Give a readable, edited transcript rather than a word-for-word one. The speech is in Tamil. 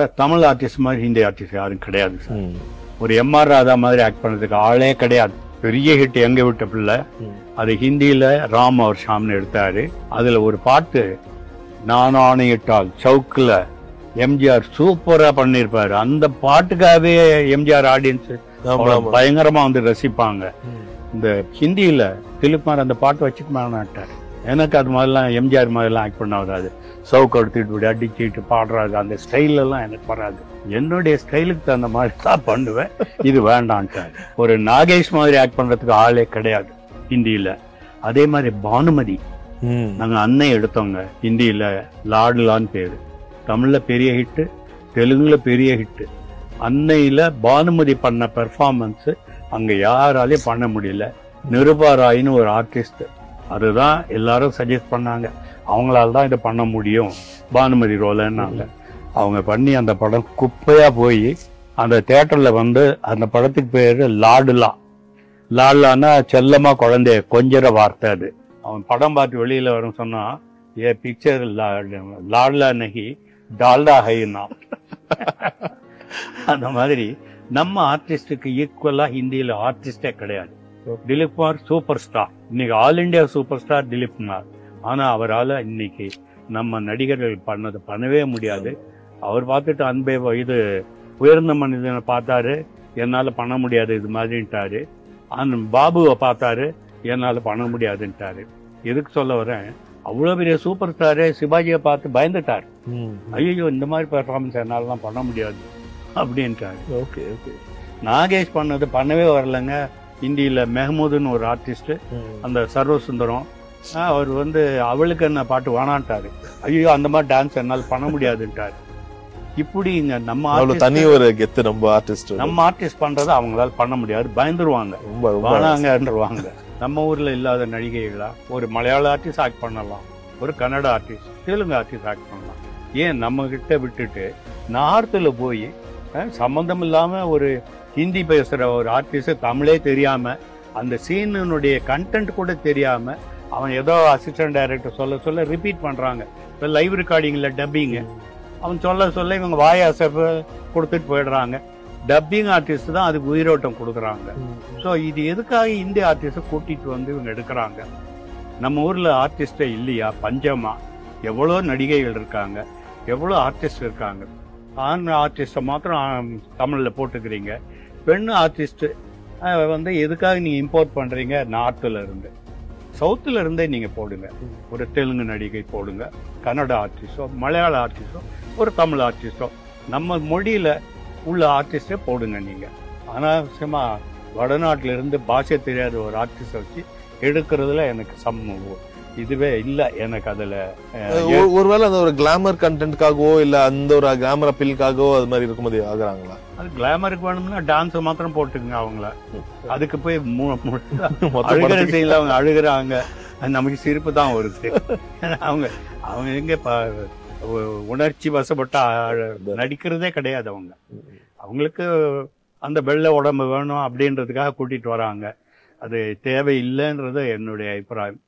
சார் தமிழ் ஆர்டிஸ்ட் மாதிரி ஹிந்தி ஆர்டிஸ்ட் யாரும் கிடையாது சார். ஒரு எம்ஆர் ராதா மாதிரி ஆக்ட் பண்றதுக்கு ஆளே கிடையாது. பெரிய ஹிட் எங்க விட்ட பிள்ளை, அது ஹிந்தியில ராம் அவர் ஷாம்னு எடுத்தாரு. அதுல ஒரு பாட்டு நான் ஆணையிட்டால் சவுக்குல எம்ஜிஆர் சூப்பரா பண்ணிருப்பாரு. அந்த பாட்டுக்காகவே எம்ஜிஆர் ஆடியன்ஸ் பயங்கரமா வந்து ரசிப்பாங்க. இந்த ஹிந்தியில திலீப்குமார் அந்த பாட்டு வச்சுக்க மாட்டாரு. எனக்கு அது மாதிரிலாம் எம்ஜிஆர் மாதிரிலாம் ஆக்ட் பண்ண வராது. சவுக்கு எடுத்துட்டு அடிச்சுட்டு பாடுறாரு, அந்த ஸ்டைல் எல்லாம் எனக்கு வராது. என்னுடைய ஸ்டைலுக்கு தகுந்த மாதிரி தான் பண்ணுவேன். இது வேண்டான்ட்டாரு. ஒரு நாகேஷ் மாதிரி ஆக்ட் பண்றதுக்கு ஆளே கிடையாது ஹிந்தியில. அதே மாதிரி பானுமதி நாங்க அன்னை எடுத்தோங்க. ஹிந்தியில லாடுலான்னு பேரு, தமிழ்ல பெரிய ஹிட்டு, தெலுங்குல பெரிய ஹிட்டு. அன்னையில பானுமதி பண்ண பெர்ஃபார்மன்ஸ் அங்க யாராலையும் பண்ண முடியல. நிருபா ராய்னு ஒரு ஆர்டிஸ்ட், அதுதான் எல்லாரும் சஜஸ்ட் பண்ணாங்க, அவங்களால தான் இதை பண்ண முடியும் பானுமதி ரோலன்னாங்க. அவங்க பண்ணி அந்த படம் குப்பையா போய் அந்த தியேட்டர்ல வந்து அந்த படத்துக்கு பேரு லாடுலா. லாடுலான்னா செல்லமா குழந்தைய கொஞ்சற வார்த்தை. அது அவன் படம் பார்த்து வெளியில வரும் சொன்னா, ஏ பிக்சர் லாடுலா நகி டால்டா ஹைன்னா. அந்த மாதிரி நம்ம ஆர்டிஸ்டுக்கு ஈக்குவலா ஹிந்தியில ஆர்டிஸ்டே கிடையாது. திலீப்குமார் சூப்பர் ஸ்டார், இன்னைக்கு all India super star Dilipkumar. ஆனா அவரால் இன்னைக்கு நம்ம நடிகர்கள் பண்ணது பண்ணவே முடியாது. அவர் பார்த்துட்டு அன்பே இது உயர்ந்த மனிதனை பார்த்தாரு, என்னால பண்ண முடியாது இது மாதிரிட்டாரு. பாபுவை பார்த்தாரு, என்னால பண்ண முடியாதுன்ட்டாரு. எதுக்கு சொல்ல வரேன், அவ்வளவு பெரிய சூப்பர் ஸ்டாரு சிவாஜியை பார்த்து பயந்துட்டாரு. ஐயோ இந்த மாதிரி பெர்ஃபார்மன்ஸ் என்னாலலாம் பண்ண முடியாது அப்படின்ட்டாரு. Okay okay. நாகேஷ் பண்ணது பண்ணவே வரலங்க. ஹிந்தியில மெஹமூதுன்னு ஒரு ஆர்டிஸ்ட், அந்த சர்வசுந்தரம், அவர் வந்து அவளுக்கு என்ன பாட்டு வேணான்ட்டாரு. ஐயோ அந்த மாதிரி டான்ஸ் என்னால் பண்ண முடியாதுன்ட்டாரு. இப்படிங்க நம்ம தனி ஒரு கெத்து. நம்ம ஆர்டிஸ்ட் பண்றதை அவங்களால பண்ண முடியாது, பயந்துருவாங்க, வேணாங்கன்றுவாங்க. நம்ம ஊர்ல இல்லாத நடிகைகளா ஒரு மலையாள ஆர்டிஸ்ட் ஆக்ட் பண்ணலாம், ஒரு Kannada artist, Telugu artist act பண்ணலாம். ஏன் நம்ம கிட்ட விட்டுட்டு நார்த்துல போய் சம்பந்தம் இல்லாம ஒரு ஹிந்தி பேசுற ஒரு ஆர்டிஸ்ட் தமிழே தெரியாம, அந்த சீனுடைய கண்டென்ட் கூட தெரியாம, அவன் ஏதோ அசிஸ்டன்ட் டைரக்டர் சொல்ல ரிப்பீட் பண்றாங்க. இப்போ லைவ் ரெக்கார்டிங்ல டப்பிங் அவன் சொல்ல இவங்க வாய் அசைப்பு கொடுத்துட்டு போயிடுறாங்க. டப்பிங் ஆர்டிஸ்ட் தான் அதுக்கு உயிரோட்டம் கொடுக்குறாங்க. ஸோ இது எதுக்காக இந்திய ஆர்டிஸ்ட கூட்டிட்டு வந்து இவங்க எடுக்கிறாங்க? நம்ம ஊர்ல ஆர்டிஸ்டே இல்லையா? பஞ்சமா? எவ்வளோ நடிகைகள் இருக்காங்க, எவ்வளோ ஆர்டிஸ்ட் இருக்காங்க. ஆண் ஆர்டிஸ்ட மாத்திரம் தமிழ்ல போட்டுக்கிறீங்க. பெண் ஆர்டிஸ்ட் வந்து எதுக்காக நீங்க இம்போர்ட் பண்றீங்க? நார்த்ல இருந்து, சவுத்துல இருந்தே நீங்க போடுங்க. ஒரு தெலுங்கு நடிகை போடுங்க, கன்னட ஆர்டிஸ்டோ, மலையாள ஆர்டிஸ்டோ, ஒரு தமிழ் ஆர்டிஸ்டோ, நம்ம மொழியில உள்ள ஆர்டிஸ்டே போடுங்க. நீங்க அனாவசியமா வடநாட்டுல இருந்து பாஷை தெரியாத ஒரு ஆர்டிஸ்ட வச்சு எடுக்கிறதுல எனக்கு இதுவே இல்ல. எனக்கு அதுல ஒருவேளை அந்த ஒரு கிளாமர் கண்டென்ட்காகவோ இல்ல அந்த ஒரு கிளாமர் அப்பீலுக்காகவோ அது மாதிரி இருக்கும்போது ஆகுறாங்களா? அது கிளாமருக்கு வேணும்னா டான்ஸ் மாத்திரம் போட்டுங்க அவங்கள. அதுக்கு போய் அழுகிற செய்யல அவங்க அழுகுறாங்க, நமக்கு சிரிப்பு தான் வருது. அவங்க எங்க உணர்ச்சி வசப்பட்டா நடிக்கிறதே கிடையாது. அவங்களுக்கு அந்த வெள்ளை உடம்பு வேணும் அப்படின்றதுக்காக கூட்டிட்டு வராங்க. அது தேவையில்லைன்றது என்னுடைய அபிப்பிராயம்.